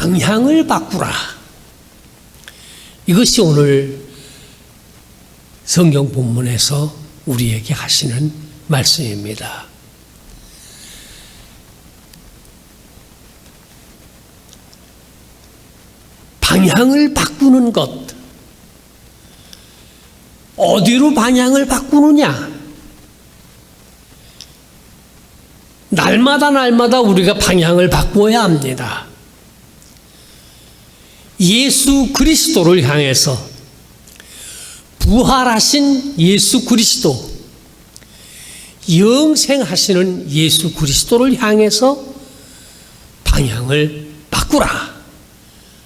방향을 바꾸라. 이것이 오늘 성경 본문에서 우리에게 하시는 말씀입니다. 방향을 바꾸는 것. 어디로 방향을 바꾸느냐? 날마다 우리가 방향을 바꾸어야 합니다. 예수 그리스도를 향해서, 부활하신 예수 그리스도, 영생하시는 예수 그리스도를 향해서 방향을 바꾸라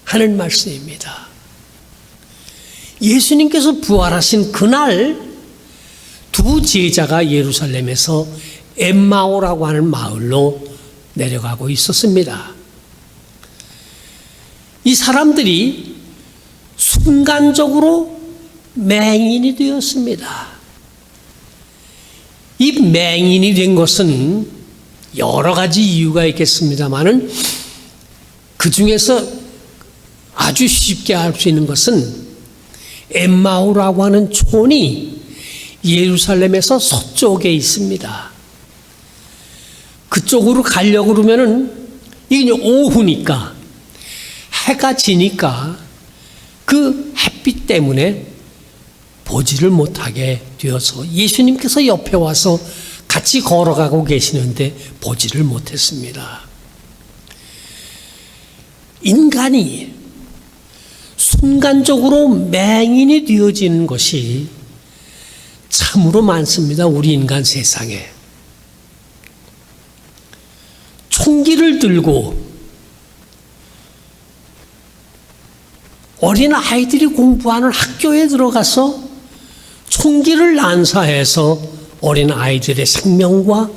하는 말씀입니다. 예수님께서 부활하신 그날 두 제자가 예루살렘에서 엠마오라고 하는 마을로 내려가고 있었습니다. 이 사람들이 순간적으로 맹인이 되었습니다. 이 맹인이 된 것은 여러 가지 이유가 있겠습니다만은 그 중에서 아주 쉽게 알 수 있는 것은 엠마오라고 하는 촌이 예루살렘에서 서쪽에 있습니다. 그쪽으로 가려고 그러면은 이게 오후니까 해가 지니까 그 햇빛 때문에 보지를 못하게 되어서 예수님께서 옆에 와서 같이 걸어가고 계시는데 보지를 못했습니다. 인간이 순간적으로 맹인이 되어지는 것이 참으로 많습니다. 우리 인간 세상에. 총기를 들고 어린 아이들이 공부하는 학교에 들어가서 총기를 난사해서 어린 아이들의 생명과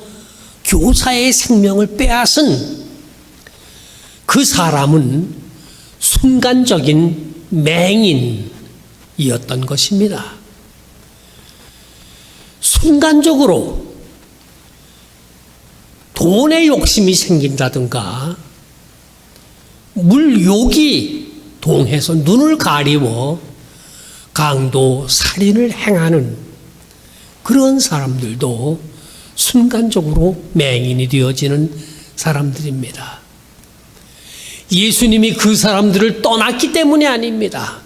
교사의 생명을 빼앗은 그 사람은 순간적인 맹인이었던 것입니다. 순간적으로 돈의 욕심이 생긴다든가 물욕이 동해서 눈을 가리워 강도, 살인을 행하는 그런 사람들도 순간적으로 맹인이 되어지는 사람들입니다. 예수님이 그 사람들을 떠났기 때문이 아닙니다.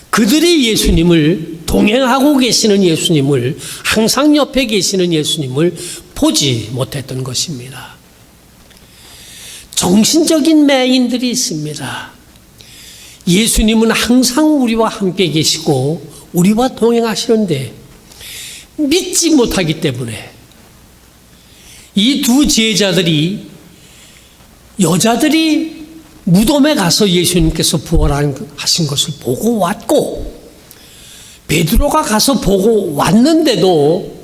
그들이 예수님을, 동행하고 계시는 예수님을, 항상 옆에 계시는 예수님을 보지 못했던 것입니다. 정신적인 맹인들이 있습니다. 예수님은 항상 우리와 함께 계시고 우리와 동행하시는데 믿지 못하기 때문에 이 두 제자들이, 여자들이 무덤에 가서 예수님께서 부활하신 것을 보고 왔고 베드로가 가서 보고 왔는데도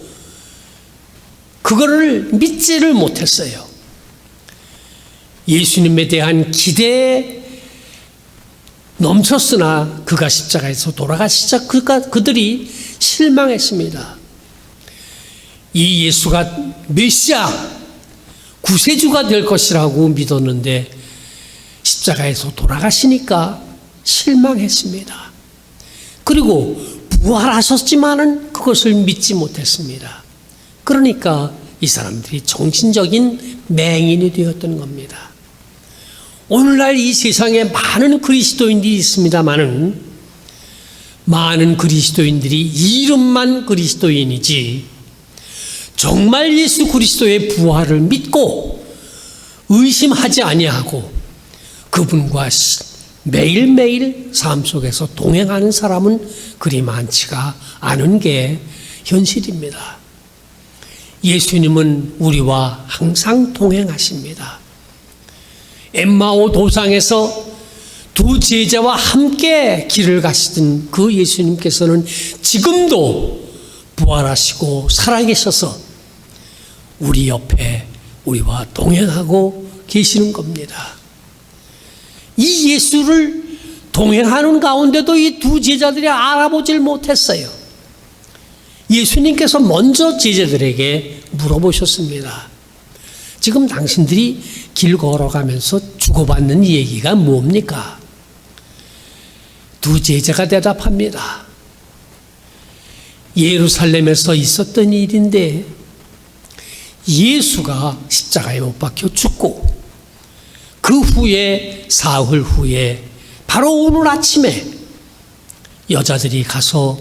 그거를 믿지를 못했어요. 예수님에 대한 기대에 넘쳤으나 그가 십자가에서 돌아가시자 그들이 실망했습니다. 이 예수가 메시아, 구세주가 될 것이라고 믿었는데 십자가에서 돌아가시니까 실망했습니다. 그리고 부활하셨지만은 그것을 믿지 못했습니다. 그러니까 이 사람들이 정신적인 맹인이 되었던 겁니다. 오늘날 이 세상에 많은 그리스도인들이 있습니다만은 많은 그리스도인들이 이름만 그리스도인이지 정말 예수 그리스도의 부활을 믿고 의심하지 아니하고 그분과 매일매일 삶 속에서 동행하는 사람은 그리 많지가 않은 게 현실입니다. 예수님은 우리와 항상 동행하십니다. 엠마오 도상에서 두 제자와 함께 길을 가시던 그 예수님께서는 지금도 부활하시고 살아계셔서 우리 옆에 우리와 동행하고 계시는 겁니다. 이 예수를 동행하는 가운데도 이 두 제자들이 알아보질 못했어요. 예수님께서 먼저 제자들에게 물어보셨습니다. 지금 당신들이 길 걸어가면서 주고받는 얘기가 뭡니까? 두 제자가 대답합니다. 예루살렘에서 있었던 일인데 예수가 십자가에 못 박혀 죽고 그 후에 사흘 후에 바로 오늘 아침에 여자들이 가서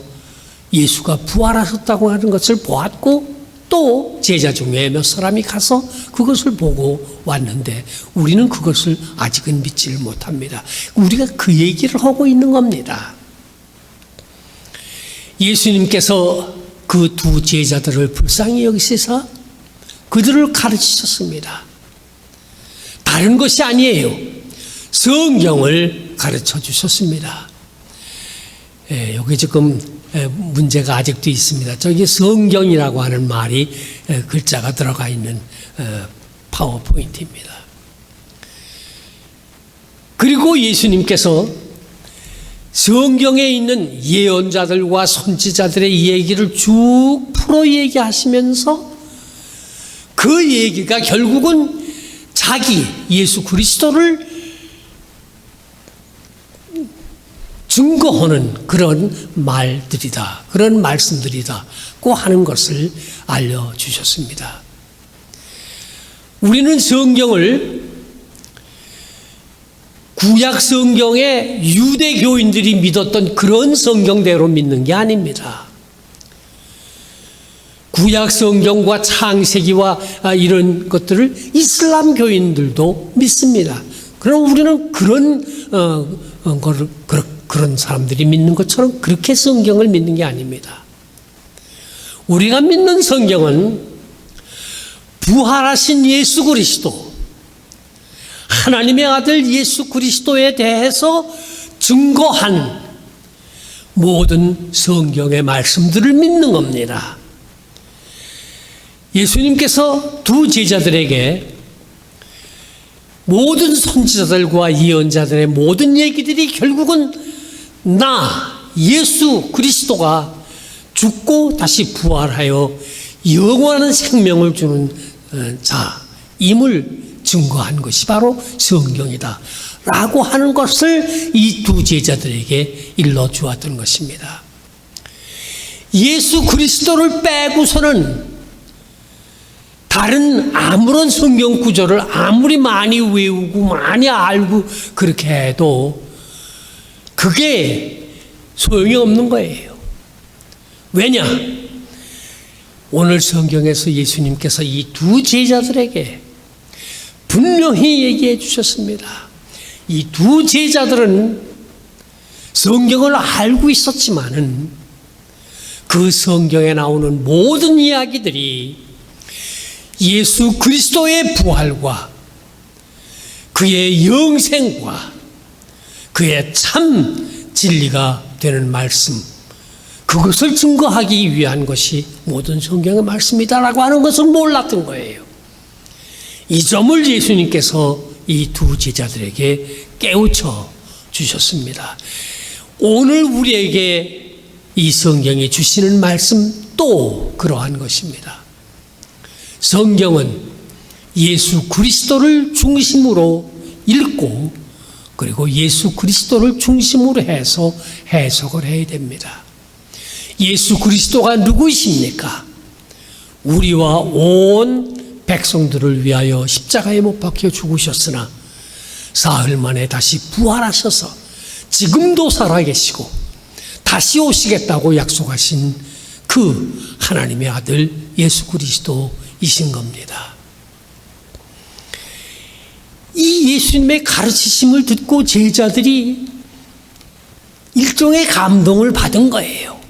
예수가 부활하셨다고 하는 것을 보았고 또 제자 중에 몇 사람이 가서 그것을 보고 왔는데 우리는 그것을 아직은 믿지를 못합니다. 우리가 그 얘기를 하고 있는 겁니다. 예수님께서 그 두 제자들을 불쌍히 여기셔서 그들을 가르치셨습니다. 다른 것이 아니에요. 성경을 가르쳐 주셨습니다. 여기 지금 문제가 아직도 있습니다. 저기 성경이라고 하는 말이 글자가 들어가 있는 파워포인트입니다. 그리고 예수님께서 성경에 있는 예언자들과 선지자들의 얘기를 쭉 풀어 얘기하시면서 그 얘기가 결국은 자기 예수 그리스도를 증거하는 그런 말들이다. 그런 말씀들이다고 하는 것을 알려주셨습니다. 우리는 성경을 구약 성경의 유대교인들이 믿었던 그런 성경대로 믿는 게 아닙니다. 구약 성경과 창세기와 이런 것들을 이슬람 교인들도 믿습니다. 그럼 우리는 그런 사람들이 믿는 것처럼 그렇게 성경을 믿는 게 아닙니다. 우리가 믿는 성경은 부활하신 예수 그리스도, 하나님의 아들 예수 그리스도에 대해서 증거한 모든 성경의 말씀들을 믿는 겁니다. 예수님께서 두 제자들에게 모든 선지자들과 예언자들의 모든 얘기들이 결국은 나 예수 그리스도가 죽고 다시 부활하여 영원한 생명을 주는 자임을 증거한 것이 바로 성경이다 라고 하는 것을 이 두 제자들에게 일러주었던 것입니다. 예수 그리스도를 빼고서는 다른 아무런 성경 구절을 아무리 많이 외우고 많이 알고 그렇게 해도 그게 소용이 없는 거예요. 왜냐? 오늘 성경에서 예수님께서 이 두 제자들에게 분명히 얘기해 주셨습니다. 이 두 제자들은 성경을 알고 있었지만은 그 성경에 나오는 모든 이야기들이 예수 그리스도의 부활과 그의 영생과 그의 참 진리가 되는 말씀, 그것을 증거하기 위한 것이 모든 성경의 말씀이다라고 하는 것을 몰랐던 거예요. 이 점을 예수님께서 이 두 제자들에게 깨우쳐 주셨습니다. 오늘 우리에게 이 성경이 주시는 말씀 또 그러한 것입니다. 성경은 예수 그리스도를 중심으로 읽고 그리고 예수 그리스도를 중심으로 해서 해석을 해야 됩니다. 예수 그리스도가 누구이십니까? 우리와 온 백성들을 위하여 십자가에 못 박혀 죽으셨으나 사흘 만에 다시 부활하셔서 지금도 살아계시고 다시 오시겠다고 약속하신 그 하나님의 아들 예수 그리스도이신 겁니다. 이 예수님의 가르치심을 듣고 제자들이 일종의 감동을 받은 거예요.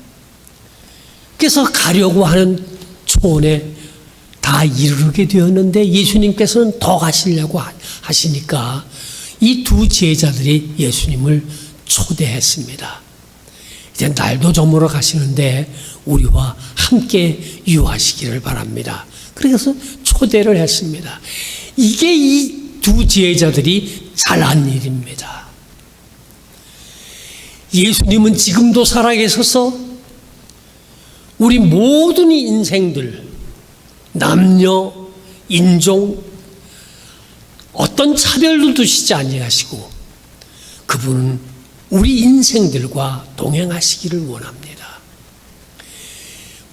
그래서 가려고 하는 초원에 다 이르게 되었는데 예수님께서는 더 가시려고 하시니까 이 두 제자들이 예수님을 초대했습니다. 이제 날도 저물어 가시는데 우리와 함께 유하시기를 바랍니다. 그래서 초대를 했습니다. 이게 이 두 제자들이 잘한 일입니다. 예수님은 지금도 살아계셔서 우리 모든 인생들, 남녀, 인종, 어떤 차별도 두시지 아니하시고 그분은 우리 인생들과 동행하시기를 원합니다.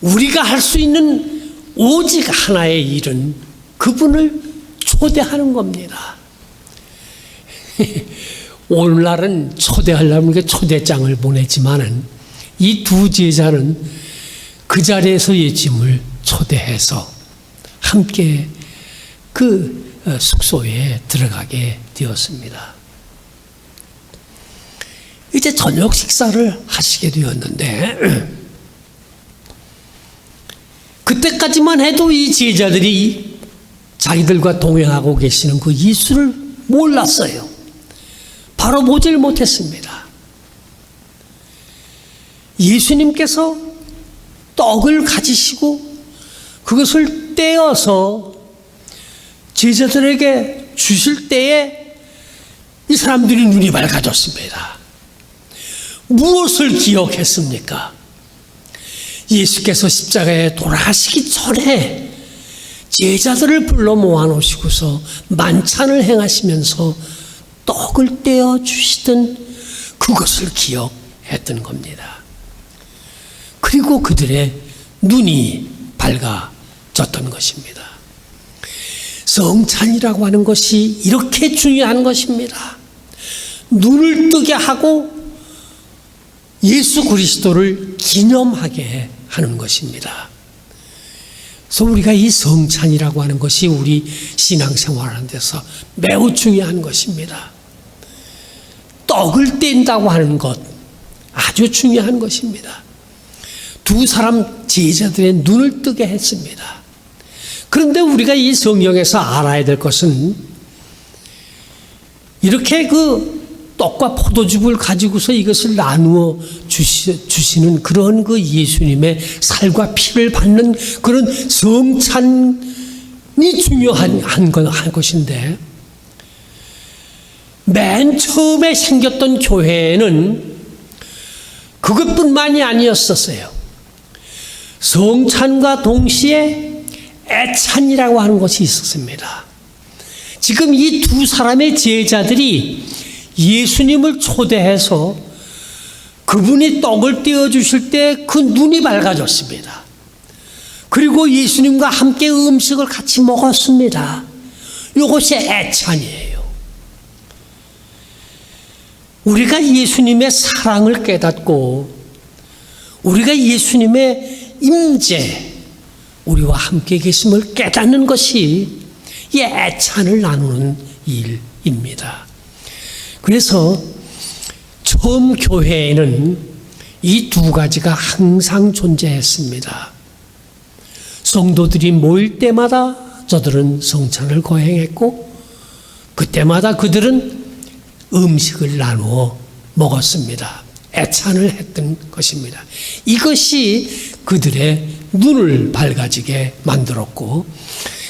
우리가 할 수 있는 오직 하나의 일은 그분을 초대하는 겁니다. 오늘날은 초대하려면 초대장을 보내지만은 이 두 제자는 그 자리에서 예수님을 초대해서 함께 그 숙소에 들어가게 되었습니다. 이제 저녁 식사를 하시게 되었는데 그때까지만 해도 이 제자들이 자기들과 동행하고 계시는 그 예수를 몰랐어요. 바로 보질 못했습니다. 예수님께서 떡을 가지시고 그것을 떼어서 제자들에게 주실 때에 이 사람들이 눈이 밝아졌습니다. 무엇을 기억했습니까? 예수께서 십자가에 돌아가시기 전에 제자들을 불러 모아놓으시고서 만찬을 행하시면서 떡을 떼어 주시던 그것을 기억했던 겁니다. 그리고 그들의 눈이 밝아졌던 것입니다. 성찬이라고 하는 것이 이렇게 중요한 것입니다. 눈을 뜨게 하고 예수 그리스도를 기념하게 하는 것입니다. 그래서 우리가 이 성찬이라고 하는 것이 우리 신앙생활하는 데서 매우 중요한 것입니다. 떡을 뗀다고 하는 것 아주 중요한 것입니다. 두 사람 제자들의 눈을 뜨게 했습니다. 그런데 우리가 이 성경에서 알아야 될 것은 이렇게 그 떡과 포도즙을 가지고서 이것을 나누어 주시는 그런 그 예수님의 살과 피를 받는 그런 성찬이 중요한 것인데 맨 처음에 생겼던 교회에는 그것뿐만이 아니었었어요. 성찬과 동시에 애찬이라고 하는 것이 있었습니다. 지금 이 두 사람의 제자들이 예수님을 초대해서 그분이 떡을 떼어주실 때 그 눈이 밝아졌습니다. 그리고 예수님과 함께 음식을 같이 먹었습니다. 이것이 애찬이에요. 우리가 예수님의 사랑을 깨닫고 우리가 예수님의 임재, 우리와 함께 계심을 깨닫는 것이 이 애찬을 나누는 일입니다. 그래서 처음 교회에는 이 두 가지가 항상 존재했습니다. 성도들이 모일 때마다 저들은 성찬을 거행했고 그때마다 그들은 음식을 나누어 먹었습니다. 애찬을 했던 것입니다. 이것이 그들의 눈을 밝아지게 만들었고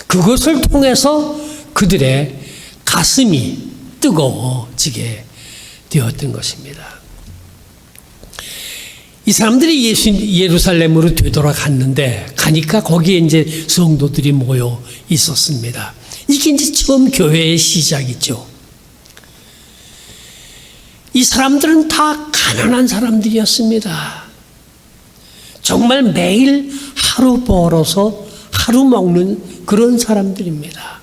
그것을 통해서 그들의 가슴이 뜨거워지게 되었던 것입니다. 이 사람들이 예루살렘으로 되돌아갔는데 가니까 거기에 이제 성도들이 모여 있었습니다. 이게 이제 처음 교회의 시작이죠. 이 사람들은 다 가난한 사람들이었습니다. 정말 매일 하루 벌어서 하루 먹는 그런 사람들입니다.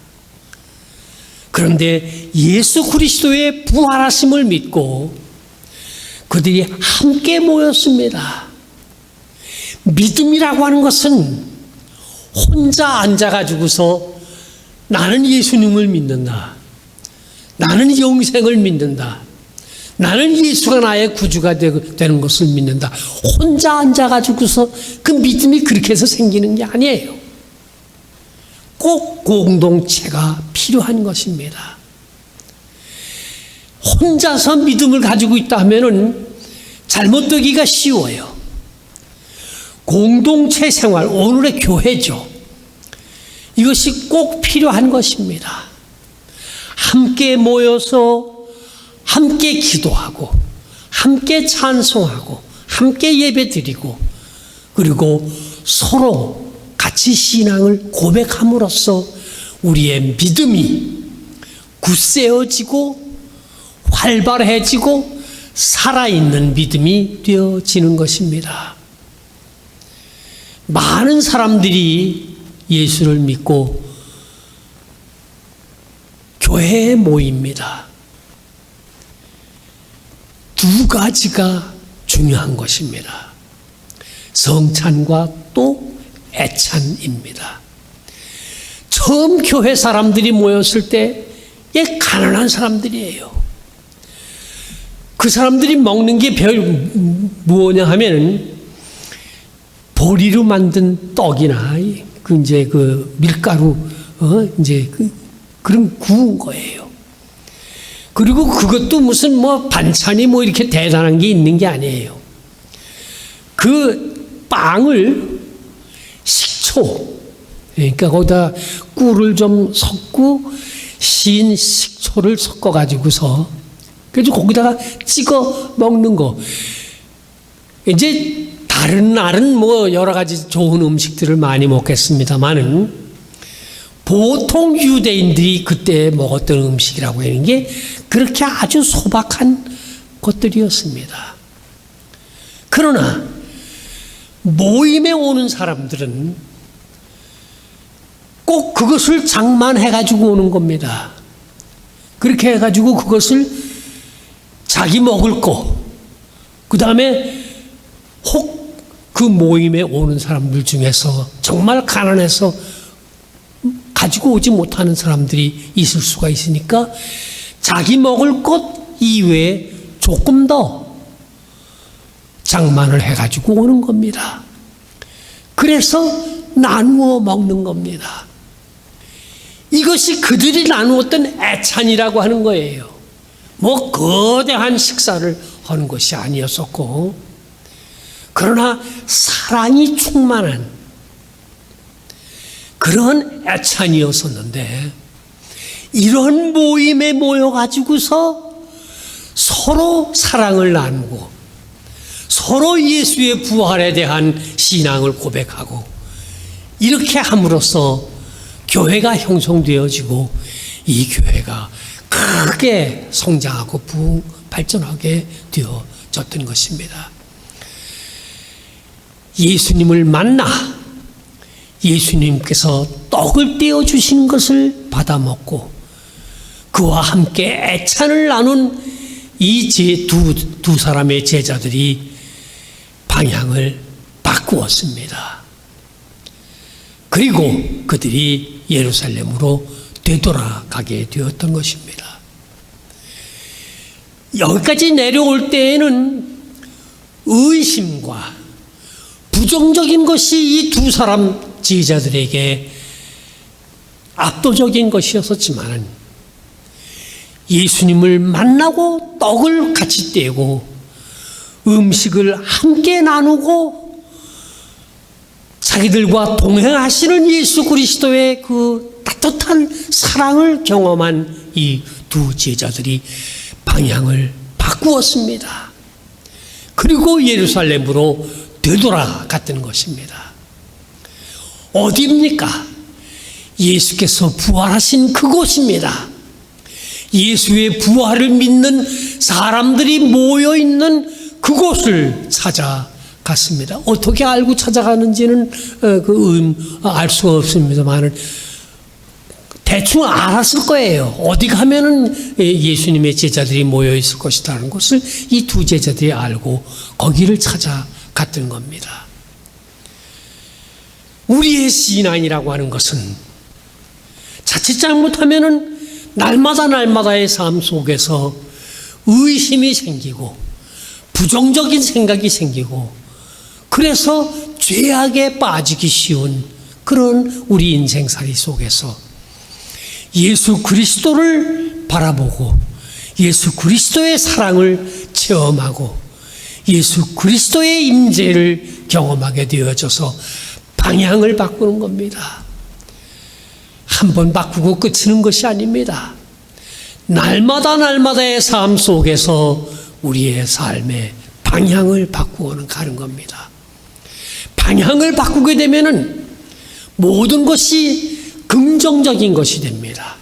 그런데 예수 그리스도의 부활하심을 믿고 그들이 함께 모였습니다. 믿음이라고 하는 것은 혼자 앉아가지고서 나는 예수님을 믿는다. 나는 영생을 믿는다. 나는 예수가 나의 구주가 되는 것을 믿는다. 혼자 앉아가지고서 그 믿음이 그렇게 해서 생기는 게 아니에요. 꼭 공동체가 필요한 것입니다. 혼자서 믿음을 가지고 있다 하면은 잘못되기가 쉬워요. 공동체 생활, 오늘의 교회죠. 이것이 꼭 필요한 것입니다. 함께 모여서 함께 기도하고 함께 찬송하고 함께 예배드리고 그리고 서로 같이 신앙을 고백함으로써 우리의 믿음이 굳세어지고 활발해지고 살아있는 믿음이 되어지는 것입니다. 많은 사람들이 예수를 믿고 교회에 모입니다. 두 가지가 중요한 것입니다. 성찬과 또 애찬입니다. 처음 교회 사람들이 모였을 때 가난한 사람들이에요. 그 사람들이 먹는 게 뭐냐 하면은 보리로 만든 떡이나 그 밀가루 그런 구운 거예요. 그리고 그것도 무슨 반찬이 이렇게 대단한 게 있는 게 아니에요. 그 빵을 식초, 그러니까 거기다 꿀을 좀 섞고 신 식초를 섞어 가지고서 그래서 거기다가 찍어 먹는 거. 이제 다른 날은 여러 가지 좋은 음식들을 많이 먹겠습니다만은 보통 유대인들이 그때 먹었던 음식이라고 하는 게 그렇게 아주 소박한 것들이었습니다. 그러나 모임에 오는 사람들은 꼭 그것을 장만해가지고 오는 겁니다. 그렇게 해가지고 그것을 자기 먹을 거, 그 다음에 혹 그 모임에 오는 사람들 중에서 정말 가난해서 가지고 오지 못하는 사람들이 있을 수가 있으니까 자기 먹을 것 이외에 조금 더 장만을 해가지고 오는 겁니다. 그래서 나누어 먹는 겁니다. 이것이 그들이 나누었던 애찬이라고 하는 거예요. 거대한 식사를 하는 것이 아니었었고, 그러나 사랑이 충만한 그런 애찬이었었는데, 이런 모임에 모여가지고서 서로 사랑을 나누고 서로 예수의 부활에 대한 신앙을 고백하고 이렇게 함으로써 교회가 형성되어지고 이 교회가 크게 성장하고 발전하게 되어졌던 것입니다. 예수님을 만나 예수님께서 떡을 떼어 주신 것을 받아 먹고 그와 함께 애찬을 나눈 이 두 사람의 제자들이 방향을 바꾸었습니다. 그리고 그들이 예루살렘으로 되돌아가게 되었던 것입니다. 여기까지 내려올 때에는 의심과 부정적인 것이 이 두 사람 제자들에게 압도적인 것이었었지만 예수님을 만나고 떡을 같이 떼고 음식을 함께 나누고 자기들과 동행하시는 예수 그리스도의 그 따뜻한 사랑을 경험한 이 두 제자들이 방향을 바꾸었습니다. 그리고 예루살렘으로 되돌아갔던 것입니다. 어디입니까? 예수께서 부활하신 그곳입니다. 예수의 부활을 믿는 사람들이 모여있는 그곳을 찾아갔습니다. 어떻게 알고 찾아가는지는 알 수가 없습니다만 대충 알았을 거예요. 어디 가면은 예수님의 제자들이 모여있을 것이라는 것을 이 두 제자들이 알고 거기를 찾아갔던 겁니다. 우리의 신앙이라고 하는 것은 자칫 잘못하면은 날마다의 삶 속에서 의심이 생기고 부정적인 생각이 생기고 그래서 죄악에 빠지기 쉬운 그런 우리 인생살이 속에서 예수 그리스도를 바라보고 예수 그리스도의 사랑을 체험하고 예수 그리스도의 임재를 경험하게 되어져서 방향을 바꾸는 겁니다. 한 번 바꾸고 끝이는 것이 아닙니다. 날마다의 삶 속에서 우리의 삶의 방향을 바꾸어는 가는 겁니다. 방향을 바꾸게 되면은 모든 것이 긍정적인 것이 됩니다.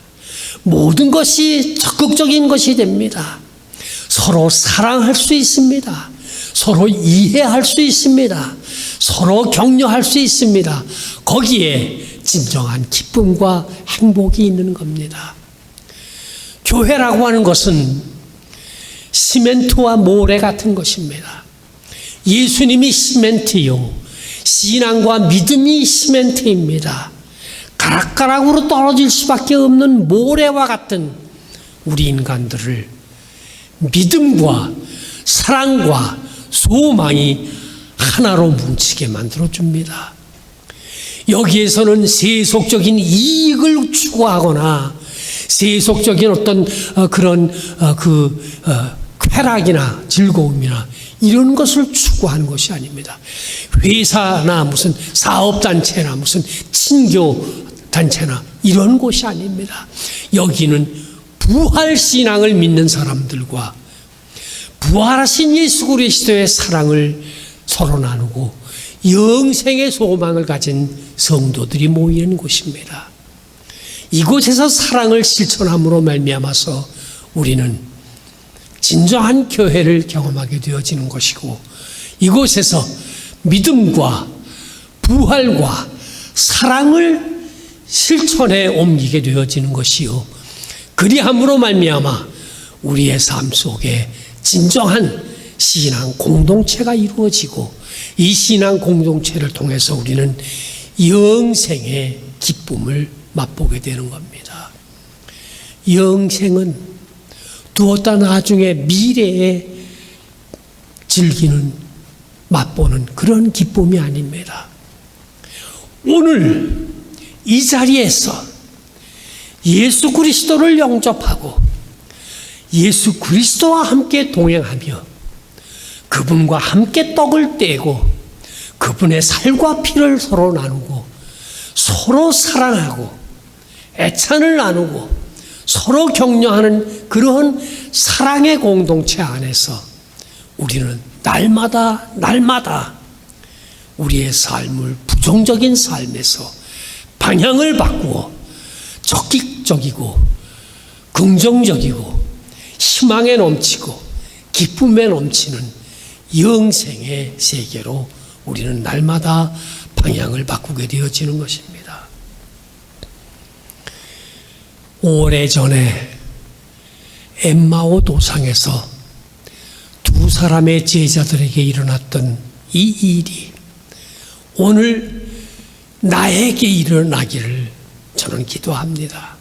모든 것이 적극적인 것이 됩니다. 서로 사랑할 수 있습니다. 서로 이해할 수 있습니다. 서로 격려할 수 있습니다. 거기에 진정한 기쁨과 행복이 있는 겁니다. 교회라고 하는 것은 시멘트와 모래 같은 것입니다. 예수님이 시멘트요, 신앙과 믿음이 시멘트입니다. 가락가락으로 떨어질 수밖에 없는 모래와 같은 우리 인간들을 믿음과 사랑과 소망이 하나로 뭉치게 만들어줍니다. 여기에서는 세속적인 이익을 추구하거나 세속적인 어떤 그런 쾌락이나 즐거움이나 이런 것을 추구하는 것이 아닙니다. 회사나 무슨 사업단체나 무슨 친교단체나 이런 곳이 아닙니다. 여기는 부활신앙을 믿는 사람들과 부활하신 예수 그리스도의 사랑을 서로 나누고 영생의 소망을 가진 성도들이 모이는 곳입니다. 이곳에서 사랑을 실천함으로 말미암아서 우리는 진정한 교회를 경험하게 되어지는 것이고, 이곳에서 믿음과 부활과 사랑을 실천에 옮기게 되어지는 것이요, 그리함으로 말미암아 우리의 삶 속에 진정한 신앙 공동체가 이루어지고, 이 신앙 공동체를 통해서 우리는 영생의 기쁨을 맛보게 되는 겁니다. 영생은 두었다 나중에 미래에 즐기는, 맛보는 그런 기쁨이 아닙니다. 오늘 이 자리에서 예수 그리스도를 영접하고 예수 그리스도와 함께 동행하며 그분과 함께 떡을 떼고 그분의 살과 피를 서로 나누고 서로 사랑하고 애찬을 나누고 서로 격려하는 그런 사랑의 공동체 안에서 우리는 날마다 우리의 삶을 부정적인 삶에서 방향을 바꾸어 적극적이고 긍정적이고 희망에 넘치고 기쁨에 넘치는 영생의 세계로 우리는 날마다 방향을 바꾸게 되어지는 것입니다. 오래전에 엠마오 도상에서 두 사람의 제자들에게 일어났던 이 일이 오늘 나에게 일어나기를 저는 기도합니다.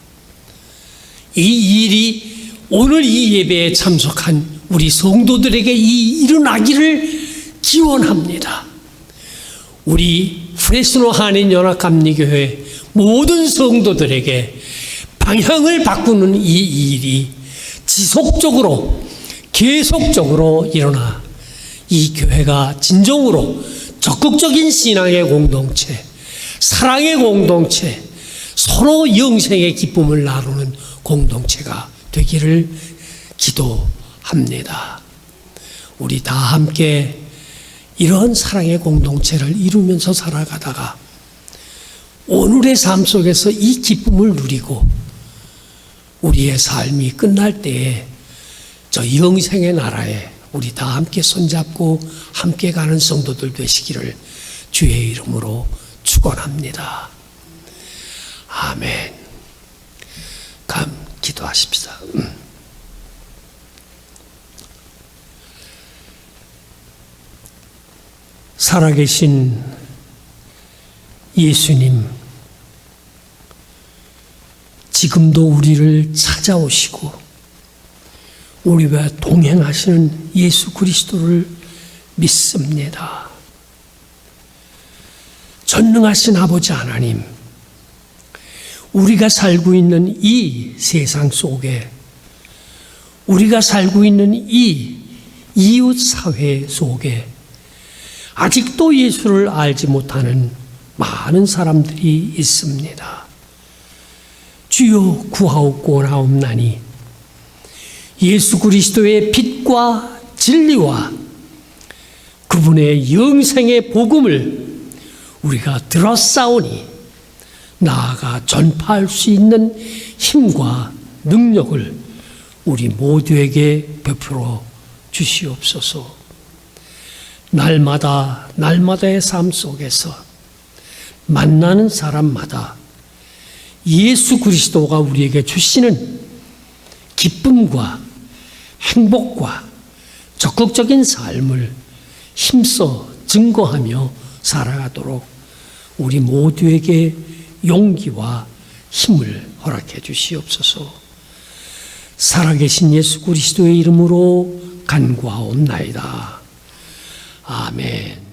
이 일이 오늘 이 예배에 참석한 우리 성도들에게 일어나기를 기원합니다. 우리 프레스노 한인연합감리교회 모든 성도들에게 방향을 바꾸는 이 일이 지속적으로 계속적으로 일어나 이 교회가 진정으로 적극적인 신앙의 공동체, 사랑의 공동체, 서로 영생의 기쁨을 나누는 공동체가 되기를 기도합니다. 우리 다 함께 이런 사랑의 공동체를 이루면서 살아가다가 오늘의 삶 속에서 이 기쁨을 누리고 우리의 삶이 끝날 때에 저 영생의 나라에 우리 다 함께 손잡고 함께 가는 성도들 되시기를 주의 이름으로 축원합니다. 아멘. 기도하십시다. 살아계신 예수님, 지금도 우리를 찾아오시고 우리와 동행하시는 예수 그리스도를 믿습니다. 전능하신 아버지 하나님, 우리가 살고 있는 이 세상 속에, 우리가 살고 있는 이 이웃 사회 속에 아직도 예수를 알지 못하는 많은 사람들이 있습니다. 주여 구하옵나니 예수 그리스도의 빛과 진리와 그분의 영생의 복음을 우리가 들었사오니 나아가 전파할 수 있는 힘과 능력을 우리 모두에게 베풀어 주시옵소서. 날마다의 삶 속에서 만나는 사람마다 예수 그리스도가 우리에게 주시는 기쁨과 행복과 적극적인 삶을 힘써 증거하며 살아가도록 우리 모두에게 용기와 힘을 허락해 주시옵소서. 살아계신 예수 그리스도의 이름으로 간구하옵나이다. 아멘.